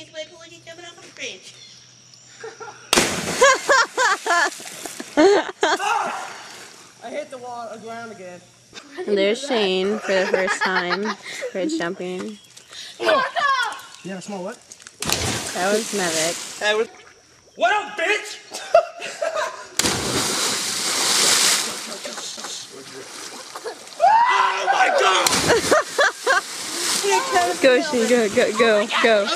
chased by a police jumping off a bridge. I hit the ground again. And there's Shane for the first time bridge jumping. You have a small what? That was Mevik. What up, bitch? Oh my god! Go, Shane, go.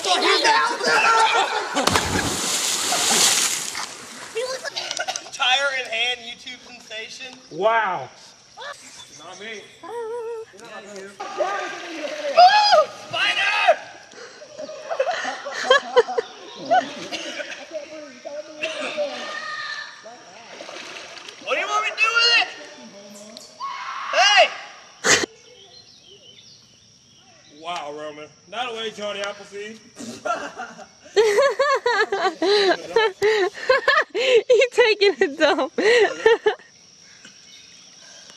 Tire in hand, YouTube sensation. Wow. Not me. Spider! What do you want me to do with it? Hey! Wow, Roman. Not away, Johnny Appleseed. You taking a dump.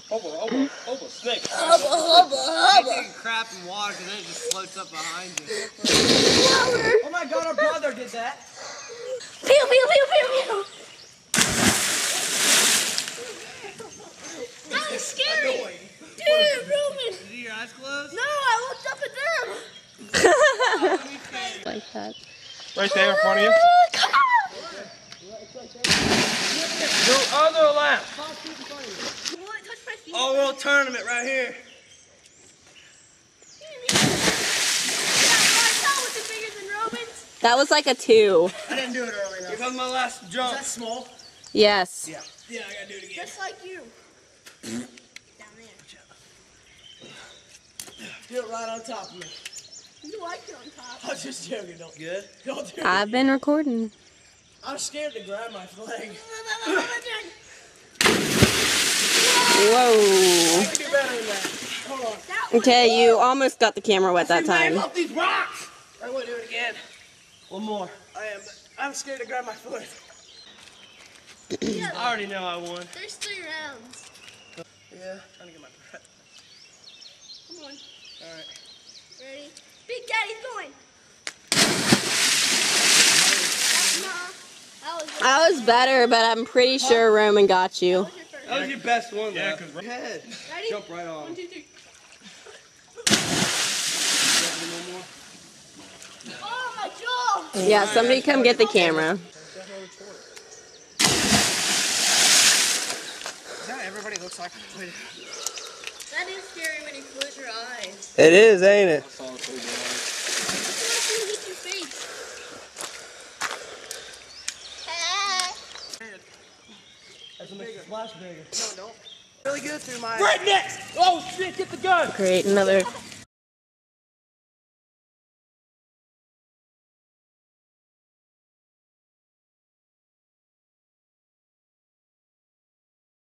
Hubba, snake. You're taking crap in water and then it just floats up behind you. Oh my god, our brother did that. Pew, pew, pew, pew, pew. That was scary. Dude, Roman. Did your eyes closed? No, I looked up at them. Like that. Right there in front of you. Do other lap. Oh, world tournament right here. That was like a 2. I didn't do it early enough. Here comes my last jump. Is that small? Yes. Yeah. Yeah, I gotta do it again. Just like you. Down there. Do it right on top of me. You like it on top. I was just joking. Don't good. Don't do it. I've been recording. I was scared to grab my flag. Whoa. I can do better than that. Hold on. Okay, you almost got the camera wet that time. Up these rocks. I want to do it again. One more. I'm scared to grab my foot. I already know I won. There's 3 rounds. Yeah, trying to get my breath. Come on. Alright. Ready? Big Daddy's going. I was better, but I'm pretty sure Roman got you. That was your best one, though. Yeah, because head. Ready? Jump right on. 1, 2, 3. Oh, my jaw! Yeah, somebody come get the camera. Now everybody looks like That is scary when you close your eyes. It is, ain't it? Hit your face. That's what makes it splash bigger. No, don't. Really good through my... Right next! Oh, shit, get the gun! Great, another